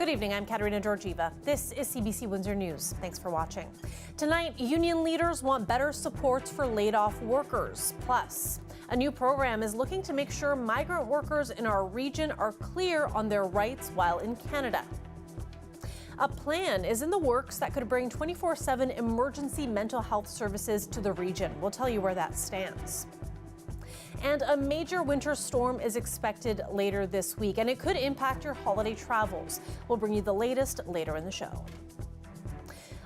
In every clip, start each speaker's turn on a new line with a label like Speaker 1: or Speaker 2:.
Speaker 1: Good evening, I'm Katerina Georgieva. This is CBC Windsor News. Thanks for watching. Tonight, union leaders want better supports for laid-off workers. Plus, a new program is looking to make sure migrant workers in our region are clear on their rights while in Canada. A plan is in the works that could bring 24/7 emergency mental health services to the region. We'll tell you where that stands. And a major winter storm is expected later this week, and it could impact your holiday travels. We'll bring you the latest later in the show.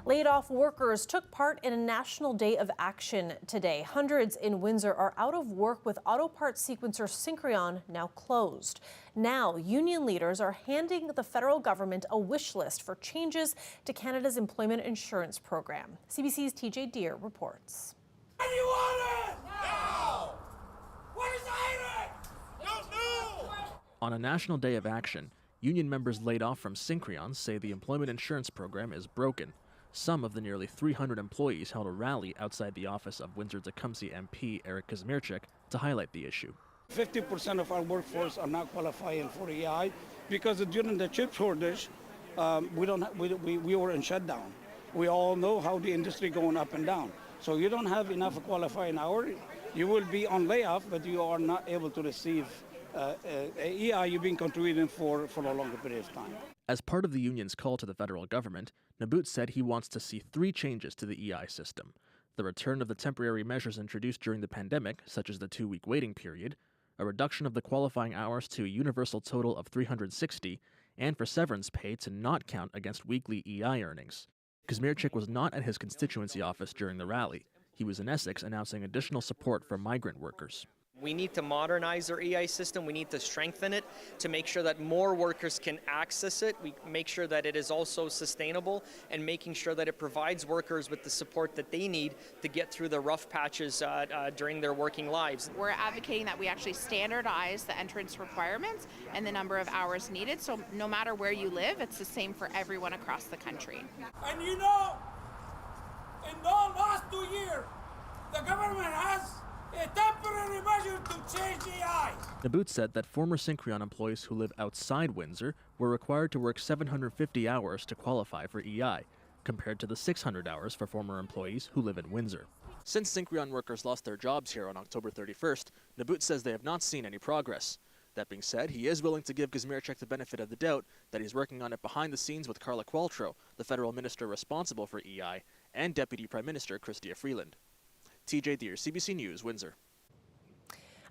Speaker 1: Laid-off workers took part in a national day of action today. Hundreds in Windsor are out of work with auto parts sequencer Syncreon now closed. Now, union leaders are handing the federal government a wish list for changes to Canada's employment insurance program. CBC's TJ Deer reports.
Speaker 2: And you want it? No! What is hiring? No!
Speaker 3: On a national day of action, union members laid off from Syncreon say the employment insurance program is broken. Some of the nearly 300 employees held a rally outside the office of Windsor-Tecumseh MP Eric Kazmierczyk to highlight the issue.
Speaker 4: 50% of our workforce are not qualifying for EI because during the chip shortage, we were in shutdown. We all know how the industry going up and down. So you don't have enough qualifying hours. You will be on layoff, but you are not able to receive EI you've been contributing for a longer period of time.
Speaker 3: As part of the union's call to the federal government, Nabut said he wants to see 3 changes to the EI system: the return of the temporary measures introduced during the pandemic, such as the 2-week waiting period, a reduction of the qualifying hours to a universal total of 360, and for severance pay to not count against weekly EI earnings. Kazmierczyk was not at his constituency office during the rally. He was in Essex announcing additional support for migrant workers.
Speaker 5: We need to modernize our EI system. We need to strengthen it to make sure that more workers can access it. We make sure that it is also sustainable and making sure that it provides workers with the support that they need to get through the rough patches during their working lives.
Speaker 6: We're advocating that we actually standardize the entrance requirements and the number of hours needed, so no matter where you live, it's the same for everyone across the country.
Speaker 2: And you know, in the last 2 years, the government has a temporary measure to change EI.
Speaker 3: Nabut said that former Syncreon employees who live outside Windsor were required to work 750 hours to qualify for EI, compared to the 600 hours for former employees who live in Windsor. Since Syncreon workers lost their jobs here on October 31st, Nabut says they have not seen any progress. That being said, he is willing to give Kazmierczyk the benefit of the doubt that he's working on it behind the scenes with Carla Qualtrough, the federal minister responsible for EI, and Deputy Prime Minister Chrystia Freeland. TJ Deer, CBC News, Windsor.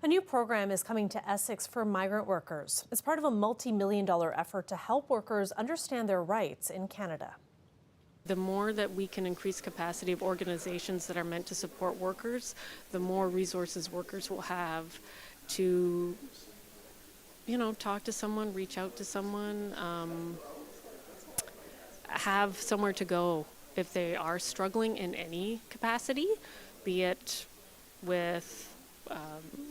Speaker 1: A new program is coming to Essex for migrant workers. It's part of a multi-million-dollar effort to help workers understand their rights in Canada.
Speaker 7: The more that we can increase capacity of organizations that are meant to support workers, the more resources workers will have to, talk to someone, reach out to someone, have somewhere to go if they are struggling in any capacity, be it with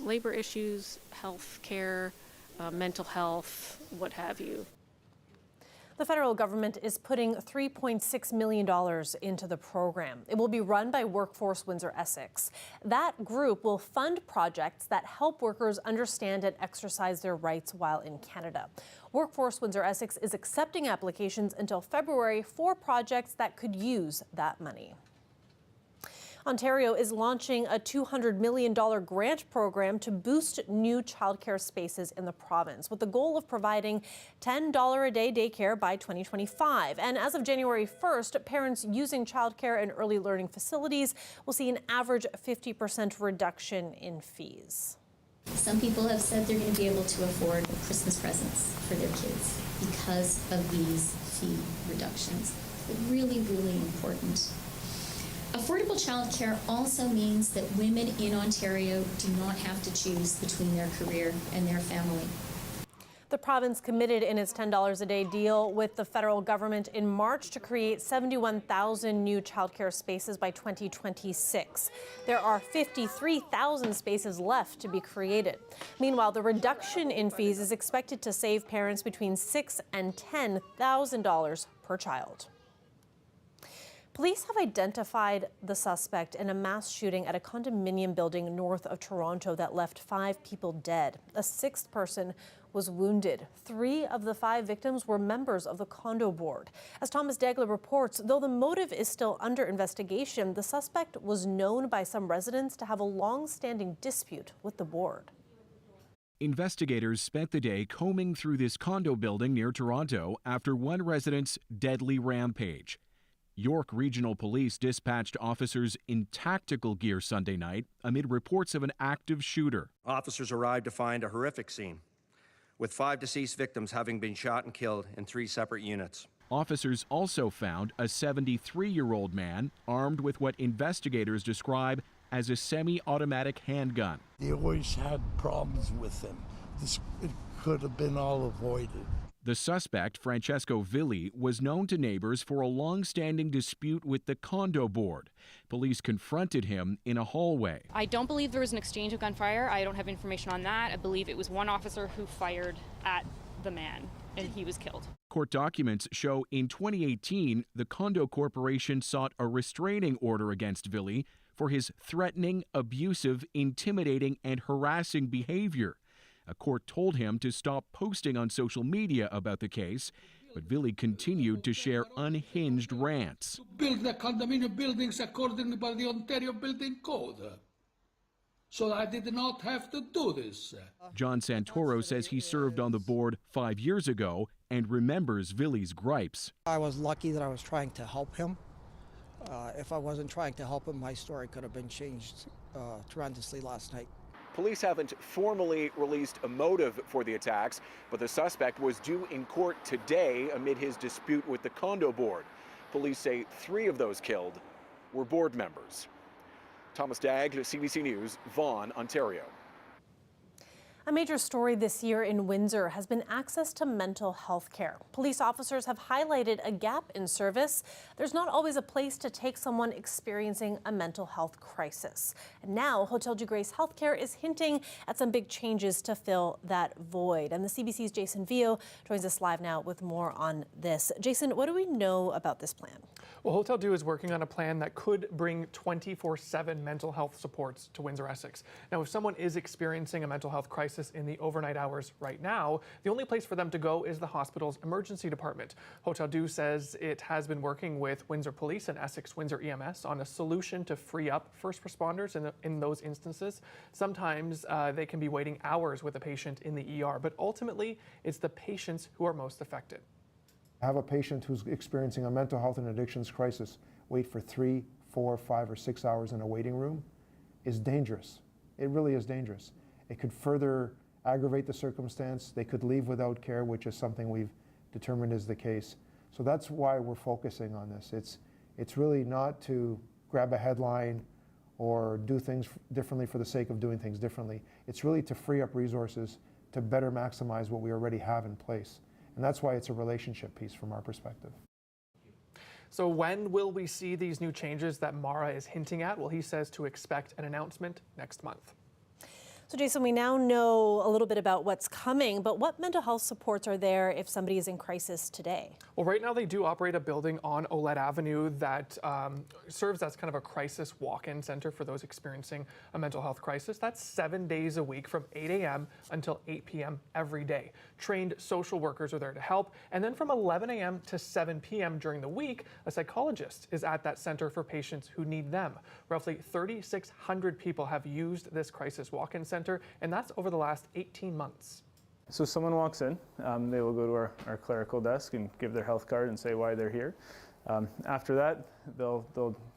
Speaker 7: labor issues, health care, mental health, what have you.
Speaker 1: The federal government is putting $3.6 million into the program. It will be run by Workforce Windsor Essex. That group will fund projects that help workers understand and exercise their rights while in Canada. Workforce Windsor Essex is accepting applications until February for projects that could use that money. Ontario is launching a $200 million grant program to boost new childcare spaces in the province, with the goal of providing $10 a day daycare by 2025. And as of January 1st, parents using childcare and early learning facilities will see an average 50% reduction in fees.
Speaker 8: Some people have said they're going to be able to afford Christmas presents for their kids because of these fee reductions. Really, really important. Affordable childcare also means that women in Ontario do not have to choose between their career and their family.
Speaker 1: The province committed in its $10 a day deal with the federal government in March to create 71,000 new childcare spaces by 2026. There are 53,000 spaces left to be created. Meanwhile, the reduction in fees is expected to save parents between $6,000 and $10,000 per child. Police have identified the suspect in a mass shooting at a condominium building north of Toronto that left 5 people dead. A 6th person was wounded. 3 of the 5 victims were members of the condo board. As Thomas Degler reports, though the motive is still under investigation, the suspect was known by some residents to have a long-standing dispute with the board.
Speaker 9: Investigators spent the day combing through this condo building near Toronto after one resident's deadly rampage. York Regional Police dispatched officers in tactical gear Sunday night amid reports of an active shooter.
Speaker 10: Officers arrived to find a horrific scene, with 5 deceased victims having been shot and killed in 3 separate units.
Speaker 9: Officers also found a 73-year-old man armed with what investigators describe as a semi-automatic handgun.
Speaker 11: They always had problems with him. It could have been all avoided.
Speaker 9: The suspect, Francesco Villi, was known to neighbors for a long-standing dispute with the condo board. Police confronted him in a hallway.
Speaker 12: I don't believe there was an exchange of gunfire. I don't have information on that. I believe it was one officer who fired at the man, and he was killed.
Speaker 9: Court documents show in 2018, the condo corporation sought a restraining order against Villi for his threatening, abusive, intimidating, and harassing behavior. A court told him to stop posting on social media about the case, but Villi continued to share unhinged rants.
Speaker 2: To build the condominium buildings according to the Ontario Building Code. So I did not have to do this.
Speaker 9: John Santoro says he served on the board 5 years ago and remembers Villi's gripes.
Speaker 13: I was lucky that I was trying to help him. If I wasn't trying to help him, my story could have been changed tremendously last night.
Speaker 14: Police haven't formally released a motive for the attacks, but the suspect was due in court today amid his dispute with the condo board. Police say 3 of those killed were board members. Thomas Dagg, CBC News, Vaughan, Ontario.
Speaker 1: A major story this year in Windsor has been access to mental health care. Police officers have highlighted a gap in service. There's not always a place to take someone experiencing a mental health crisis. And now, Hotel-Dieu Grace Health Care is hinting at some big changes to fill that void. And the CBC's Jason Vio joins us live now with more on this. Jason, what do we know about this plan?
Speaker 15: Well, Hotel-Dieu is working on a plan that could bring 24/7 mental health supports to Windsor, Essex. Now, if someone is experiencing a mental health crisis in the overnight hours right now, the only place for them to go is the hospital's emergency department. Hotel-Dieu says it has been working with Windsor Police and Essex Windsor EMS on a solution to free up first responders in those instances. Sometimes they can be waiting hours with a patient in the ER, but ultimately it's the patients who are most affected.
Speaker 16: Have a patient who's experiencing a mental health and addictions crisis wait for 3, 4, 5, or 6 hours in a waiting room is dangerous. It really is dangerous. It could further aggravate the circumstance. They could leave without care, which is something we've determined is the case. So that's why we're focusing on this. It's really not to grab a headline or do things differently for the sake of doing things differently. It's really to free up resources to better maximize what we already have in place. And that's why it's a relationship piece from our perspective.
Speaker 15: So when will we see these new changes that Mara is hinting at? Well, he says to expect an announcement next month.
Speaker 1: So Jason, we now know a little bit about what's coming, but what mental health supports are there if somebody is in crisis today?
Speaker 15: Well, right now they do operate a building on Olette Avenue that serves as kind of a crisis walk-in center for those experiencing a mental health crisis. That's 7 days a week from 8 a.m. until 8 p.m. every day. Trained social workers are there to help. And then from 11 a.m. to 7 p.m. during the week, a psychologist is at that center for patients who need them. Roughly 3,600 people have used this crisis walk-in center, and that's over the last 18 months.
Speaker 17: So someone walks in, they will go to our clerical desk and give their health card and say why they're here. After that, they'll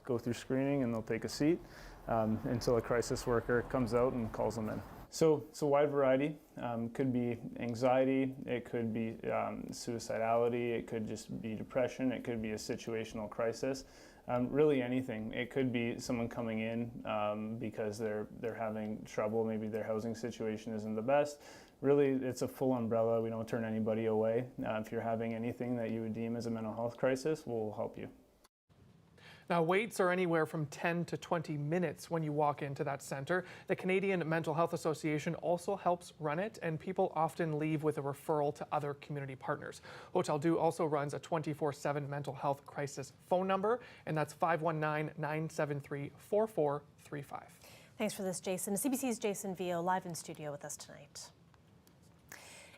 Speaker 17: go through screening and they'll take a seat until a crisis worker comes out and calls them in. So it's a wide variety. Could be anxiety, it could be suicidality, it could just be depression, it could be a situational crisis. Really anything. It could be someone coming in because they're having trouble, maybe their housing situation isn't the best. Really, it's a full umbrella. We don't turn anybody away. If you're having anything that you would deem as a mental health crisis, we'll help you.
Speaker 15: Now, waits are anywhere from 10 to 20 minutes when you walk into that center. The Canadian Mental Health Association also helps run it, and people often leave with a referral to other community partners. Hotel-Dieu also runs a 24/7 mental health crisis phone number, and that's 519-973-4435.
Speaker 1: Thanks for this, Jason. CBC's Jason Vio live in studio with us tonight.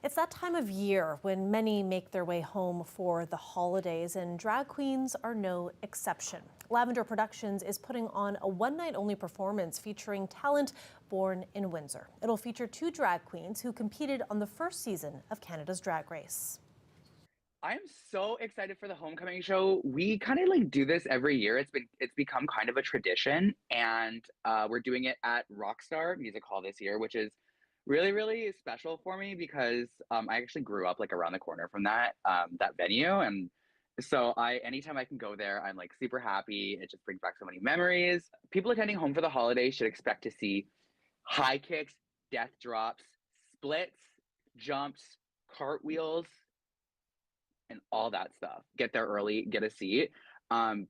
Speaker 1: It's that time of year when many make their way home for the holidays, and drag queens are no exception. Lavender Productions is putting on a one-night-only performance featuring talent born in Windsor. It'll feature 2 drag queens who competed on the first season of Canada's Drag Race.
Speaker 18: I'm so excited for the homecoming show. We kind of like do this every year. It's become kind of a tradition, and we're doing it at Rockstar Music Hall this year, which is really, really special for me because I actually grew up like around the corner from that venue, and so anytime I can go there, I'm like super happy. It just brings back so many memories. People attending home for the holidays should expect to see high kicks, death drops, splits, jumps, cartwheels, and all that stuff. Get there early, get a seat,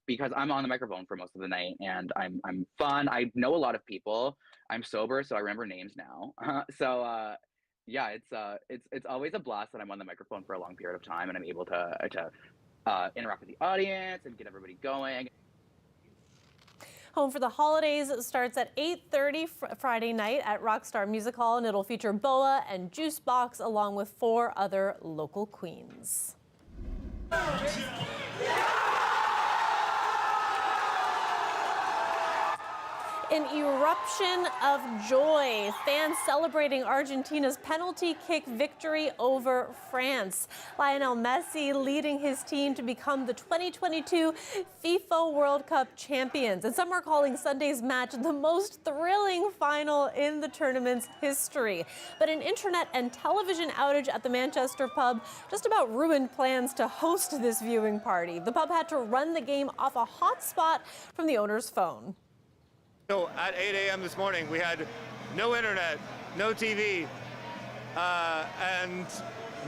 Speaker 18: because I'm on the microphone for most of the night, and I'm fun. I know a lot of people. I'm sober, so I remember names now. Yeah, it's always a blast that I'm on the microphone for a long period of time, and I'm able to interact with the audience and get everybody going.
Speaker 1: Home for the Holidays starts at 8:30 Friday night at Rockstar Music Hall, and it'll feature Boa and Juicebox along with 4 other local queens. An eruption of joy, fans celebrating Argentina's penalty kick victory over France. Lionel Messi leading his team to become the 2022 FIFA World Cup champions. And some are calling Sunday's match the most thrilling final in the tournament's history. But an internet and television outage at the Manchester pub just about ruined plans to host this viewing party. The pub had to run the game off a hotspot from the owner's phone.
Speaker 19: So at 8 a.m. this morning, we had no internet, no TV, and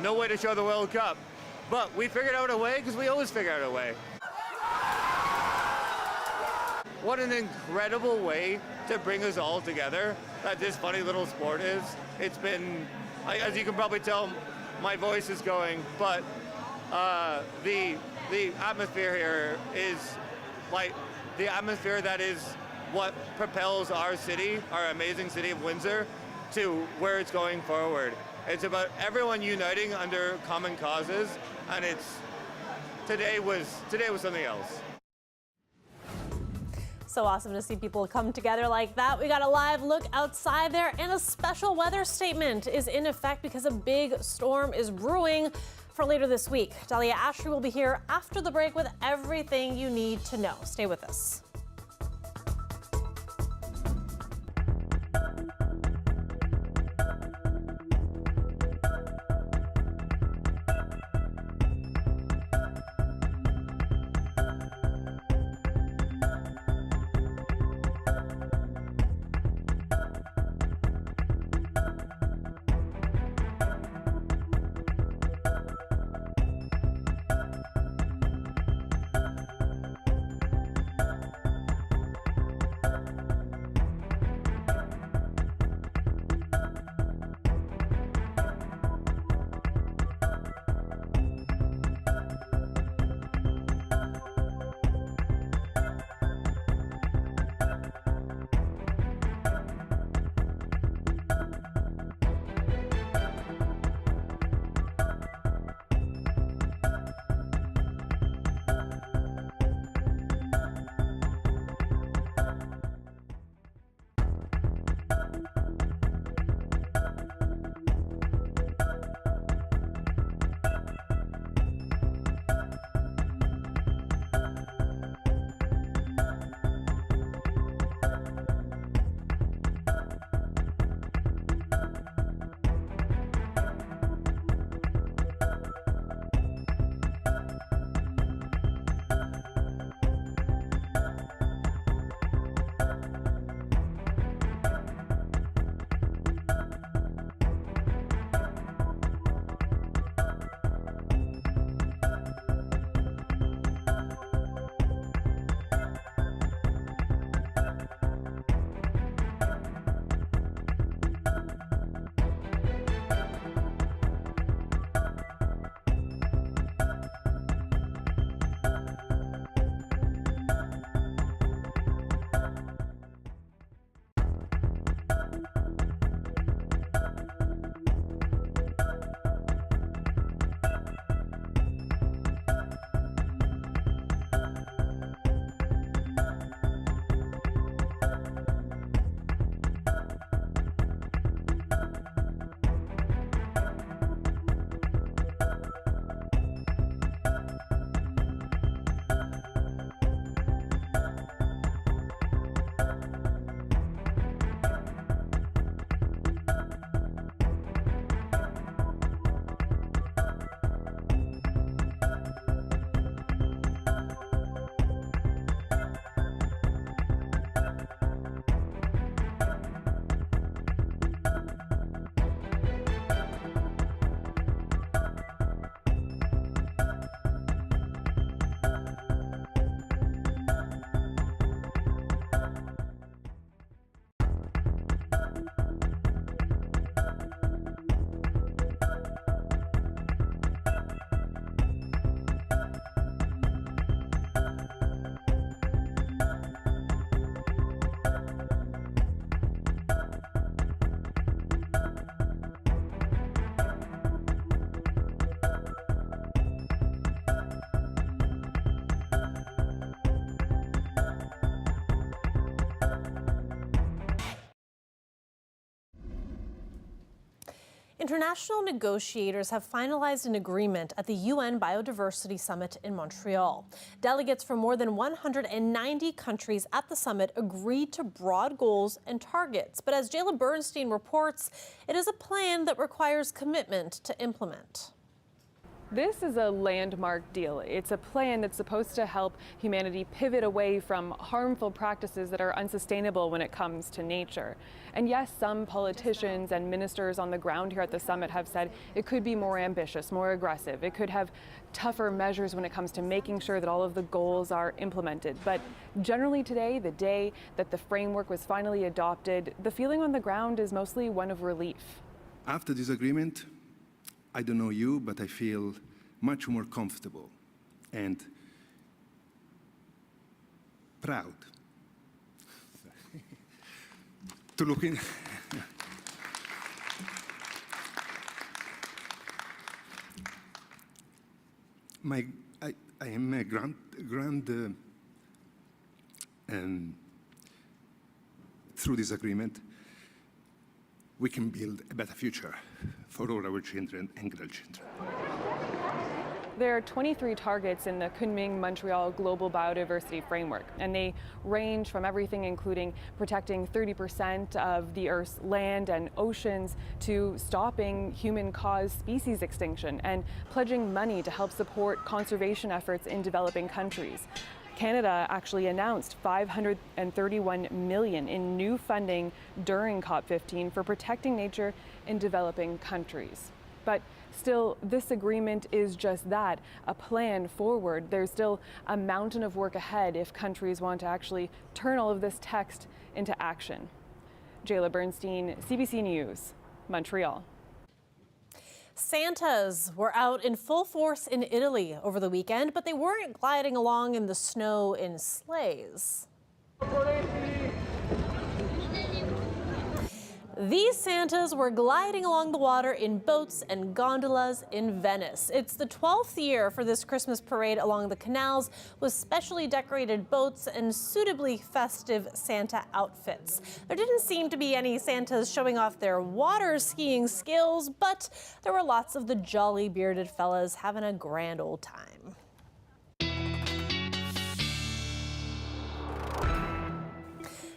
Speaker 19: no way to show the World Cup. But we figured out a way because we always figure out a way. What an incredible way to bring us all together that this funny little sport is. It's been, as you can probably tell, my voice is going, but the atmosphere here is like the atmosphere that is what propels our city, our amazing city of Windsor, to where it's going forward. It's about everyone uniting under common causes, and today was something else.
Speaker 1: So awesome to see people come together like that. We got a live look outside there, and a special weather statement is in effect because a big storm is brewing for later this week. Dahlia Ashley will be here after the break with everything you need to know. Stay with us. International negotiators have finalized an agreement at the UN Biodiversity Summit in Montreal. Delegates from more than 190 countries at the summit agreed to broad goals and targets. But as Jayla Bernstein reports, it is a plan that requires commitment to implement.
Speaker 20: This is a landmark deal. It's a plan that's supposed to help humanity pivot away from harmful practices that are unsustainable when it comes to nature. And yes, some politicians and ministers on the ground here at the summit have said it could be more ambitious, more aggressive. It could have tougher measures when it comes to making sure that all of the goals are implemented. But generally today, the day that the framework was finally adopted, the feeling on the ground is mostly one of relief.
Speaker 21: After this agreement, I don't know you, but I feel much more comfortable and proud to look in. I am a through this agreement, we can build a better future for all our children and grandchildren.
Speaker 20: There are 23 targets in the Kunming-Montreal Global Biodiversity Framework, and they range from everything including protecting 30% of the Earth's land and oceans to stopping human-caused species extinction and pledging money to help support conservation efforts in developing countries. Canada actually announced $531 million in new funding during COP15 for protecting nature in developing countries. But still, this agreement is just that, a plan forward. There's still a mountain of work ahead if countries want to actually turn all of this text into action. Jayla Bernstein, CBC News, Montreal.
Speaker 1: Santas were out in full force in Italy over the weekend, but they weren't gliding along in the snow in sleighs. These Santas were gliding along the water in boats and gondolas in Venice. It's the 12th year for this Christmas parade along the canals with specially decorated boats and suitably festive Santa outfits. There didn't seem to be any Santas showing off their water skiing skills, but there were lots of the jolly bearded fellas having a grand old time.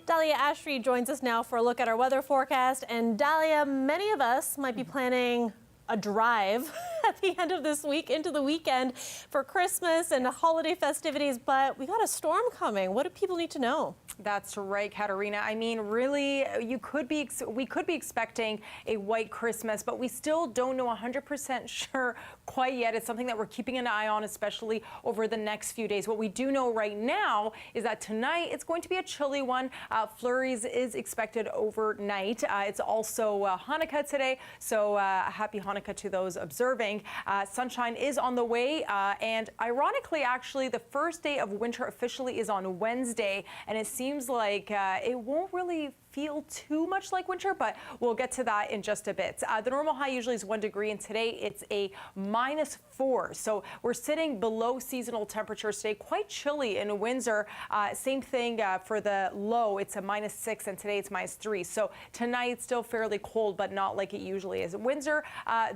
Speaker 1: Dahlia Ashby joins us now for a look at our weather forecast. And Dahlia, many of us might be planning a drive at the end of this week into the weekend for Christmas and holiday festivities, but we got a storm coming. What do people need to know?
Speaker 22: That's right, Katerina. I mean, really, we could be expecting a white Christmas, but we still don't know 100% sure quite yet. It's something that we're keeping an eye on, especially over the next few days. What we do know right now is that tonight it's going to be a chilly one. Flurries is expected overnight. It's also Hanukkah today, so happy Hanukkah to those observing. Sunshine is on the way, and ironically, actually, the first day of winter officially is on Wednesday, and it seems like it won't really feel too much like winter, but we'll get to that in just a bit. The normal high usually is 1 degree, and today it's a -4. So we're sitting below seasonal temperatures today, quite chilly in Windsor. Same thing for the low. It's a -6, and today it's -3. So tonight it's still fairly cold, but not like it usually is. Windsor,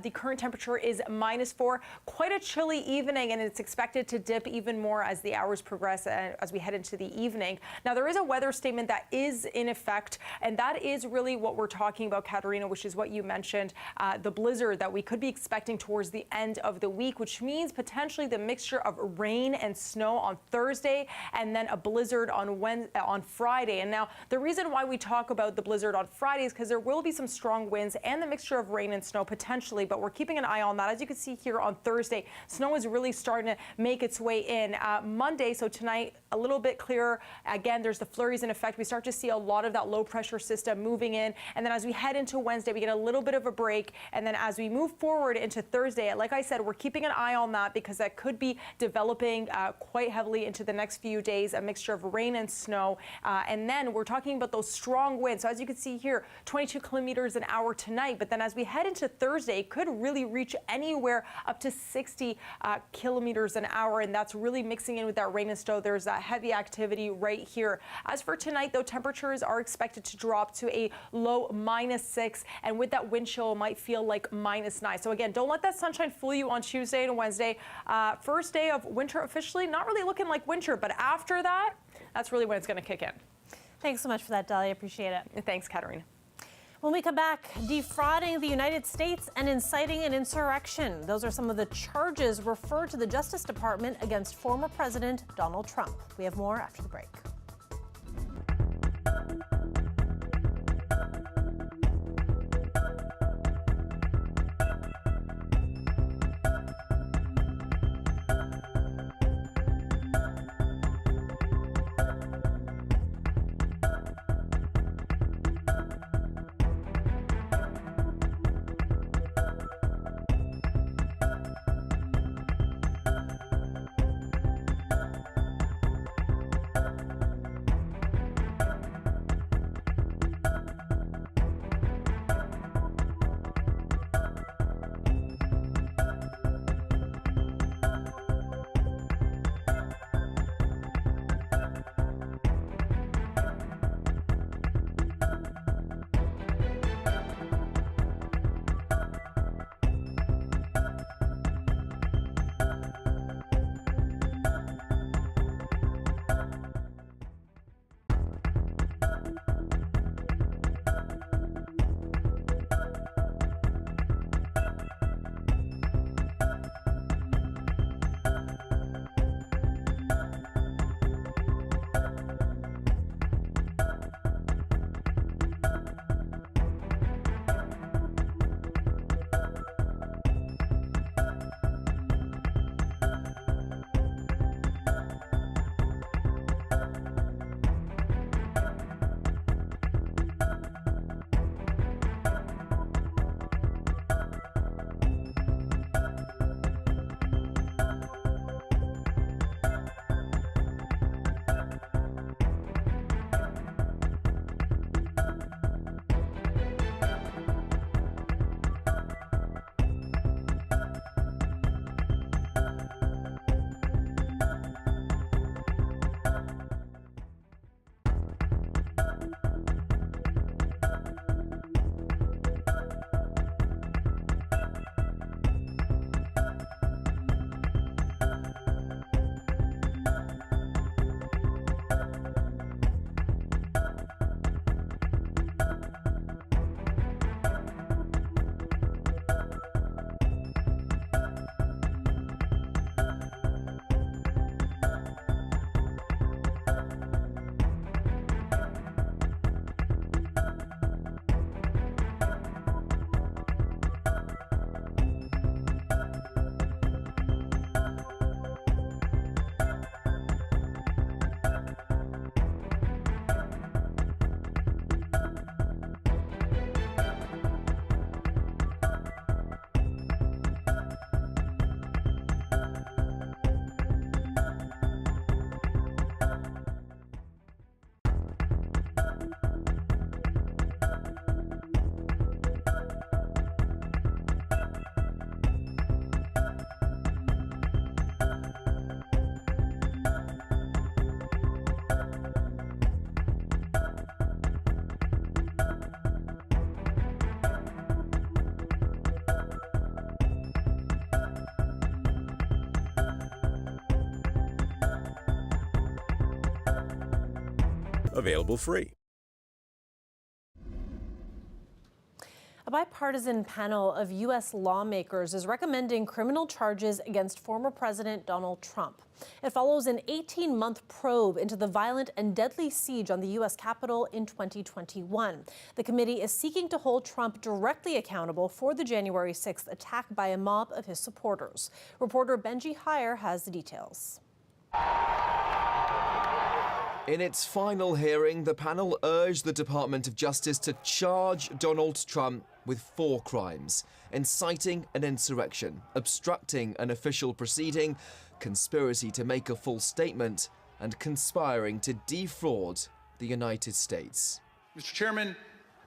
Speaker 22: the current temperature is -4. Quite a chilly evening, and it's expected to dip even more as the hours progress as we head into the evening. Now, there is a weather statement that is in effect, and that is really what we're talking about, Katerina, which is what you mentioned, the blizzard that we could be expecting towards the end of the week, which means potentially the mixture of rain and snow on Thursday and then a blizzard on Friday. And now the reason why we talk about the blizzard on Friday is because there will be some strong winds and the mixture of rain and snow potentially, but we're keeping an eye on that. As you can see here on Thursday, snow is really starting to make its way in. Monday, so tonight, a little bit clearer. Again, there's the flurries in effect. We start to see a lot of that low pressure system moving in. And then as we head into Wednesday, we get a little bit of a break. And then as we move forward into Thursday, like I said, we're keeping an eye on that because that could be developing quite heavily into the next few days, a mixture of rain and snow. And then we're talking about those strong winds. So as you can see here, 22 kilometers an hour tonight. But then as we head into Thursday, It could really reach anywhere up to 60 kilometers an hour, and that's really mixing in with that rain and snow. There's that heavy activity right here. As for tonight, though, temperatures are expected to drop to a low -6, and with that wind chill, it might feel like -9. So again, don't let that sunshine fool you on Tuesday and Wednesday. First day of winter officially, not really looking like winter, but after that, that's really when it's going to kick in.
Speaker 1: Thanks so much for that, Dahlia. Appreciate it.
Speaker 22: Thanks, Katerina.
Speaker 1: When we come back, defrauding the United States and inciting an insurrection. Those are some of the charges referred to the Justice Department against former President Donald Trump. We have more after the break.
Speaker 4: Available free.
Speaker 1: A bipartisan panel of U.S. lawmakers is recommending criminal charges against former President Donald Trump. It follows an 18-month probe into the violent and deadly siege on the U.S. Capitol in 2021. The committee is seeking to hold Trump directly accountable for the January 6th attack by a mob of his supporters. Reporter Benji Heyer has the details.
Speaker 5: In its final hearing, the panel urged the Department of Justice to charge Donald Trump with 4 crimes: inciting an insurrection, obstructing an official proceeding, conspiracy to make a false statement, and conspiring to defraud the United States.
Speaker 23: Mr. Chairman,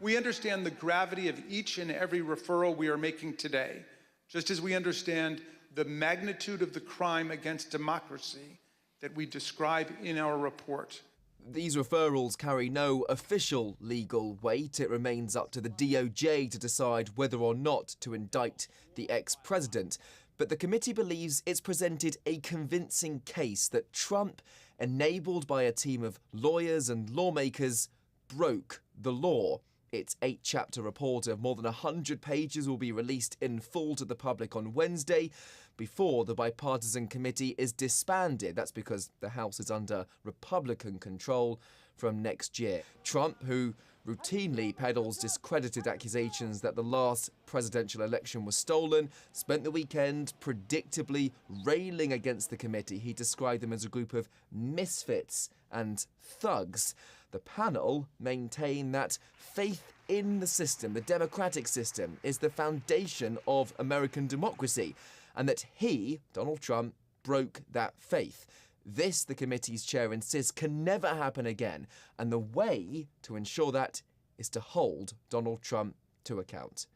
Speaker 3: We understand the gravity of each and every referral we are making today, just as we understand the magnitude of the crime against democracy that we describe in our report.
Speaker 5: These referrals carry no official legal weight. It remains up to the DOJ to decide whether or not to indict the ex-president. But the committee believes it's presented a convincing case that Trump, enabled by a team of lawyers and lawmakers, broke the law. Its 8-chapter report of more than 100 pages will be released in full to the public on Wednesday before the bipartisan committee is disbanded. That's because the House is under Republican control from next year. Trump, who routinely peddles discredited accusations that the last presidential election was stolen, spent the weekend predictably railing against the committee. He described them as a group of misfits and thugs. The panel maintain that faith in the system, the democratic system, is the foundation of American democracy, and that he, Donald Trump, broke that faith. This, the committee's chair insists, can never happen again, and the way to ensure that is to hold Donald Trump to account.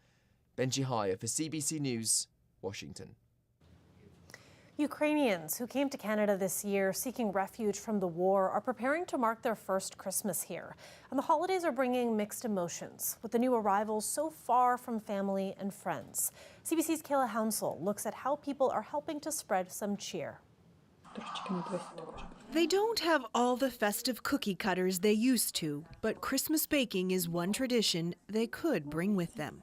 Speaker 5: Benji Haya for CBC News, Washington.
Speaker 1: Ukrainians who came to Canada this year seeking refuge from the war are preparing to mark their first Christmas here. And the holidays are bringing mixed emotions, with the new arrivals so far from family and friends. CBC's Kayla Hounsell looks at how people are helping to spread some cheer.
Speaker 6: They don't have all the festive cookie cutters they used to, but Christmas baking is one tradition they could bring with them.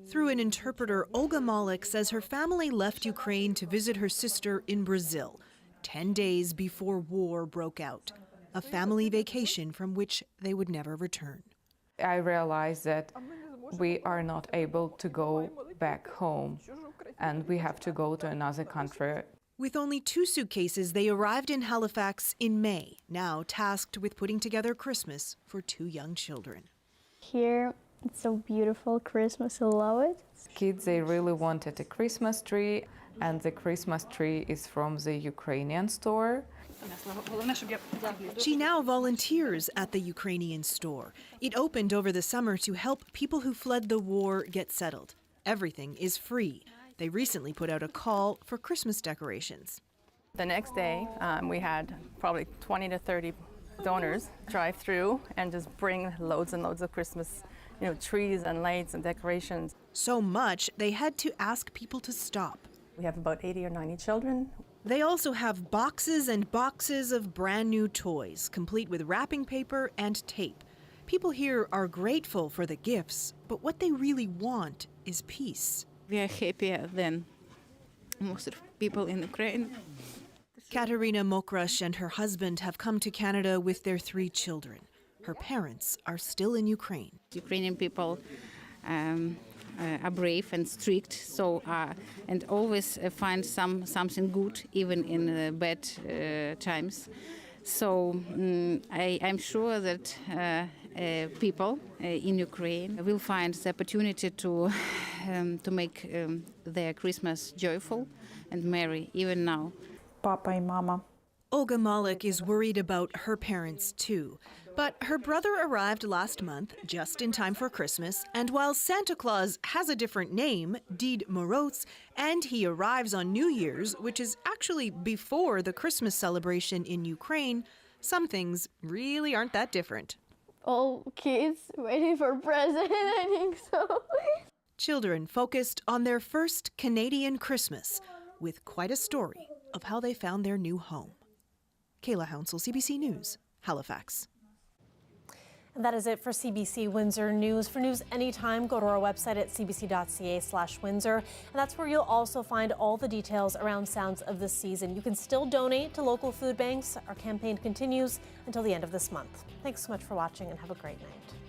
Speaker 6: Through an interpreter, Olga Malik says her family left Ukraine to visit her sister in Brazil, 10 days before war broke out, a family vacation from which they would never return.
Speaker 23: I realized that we are not able to go back home, and we have to go to another country.
Speaker 6: With only 2 suitcases, they arrived in Halifax in May, now tasked with putting together Christmas for 2 young children.
Speaker 24: Here, it's so beautiful Christmas, I love it.
Speaker 23: Kids, they really wanted a Christmas tree, and the Christmas tree is from the Ukrainian store.
Speaker 6: She now volunteers at the Ukrainian store. It opened over the summer to help people who fled the war get settled. Everything is free. They recently put out a call for Christmas decorations.
Speaker 25: The next day, we had probably 20 to 30 donors drive through and just bring loads and loads of Christmas, trees and lights and decorations.
Speaker 6: So much, they had to ask people to stop.
Speaker 25: We have about 80 or 90 children.
Speaker 6: They also have boxes and boxes of brand new toys, complete with wrapping paper and tape. People here are grateful for the gifts, but what they really want is peace.
Speaker 26: We are happier than most people in Ukraine.
Speaker 6: Katerina Mokrush and her husband have come to Canada with their 3 children. Her parents are still in Ukraine.
Speaker 26: Ukrainian people are brave and strict, and always find something good even in bad times. So I'm sure that people in Ukraine will find the opportunity to make their Christmas joyful and merry even now.
Speaker 25: Papa and Mama.
Speaker 6: Olga Malik is worried about her parents too. But her brother arrived last month, just in time for Christmas, and while Santa Claus has a different name, Did Moroz, and he arrives on New Year's, which is actually before the Christmas celebration in Ukraine, some things really aren't that different.
Speaker 24: All kids waiting for presents, I think so.
Speaker 6: Children focused on their first Canadian Christmas, with quite a story of how they found their new home. Kayla Hounsell, CBC News, Halifax.
Speaker 1: And that is it for CBC Windsor News. For news anytime, go to our website at cbc.ca/Windsor. And that's where you'll also find all the details around Sounds of the Season. You can still donate to local food banks. Our campaign continues until the end of this month. Thanks so much for watching and have a great night.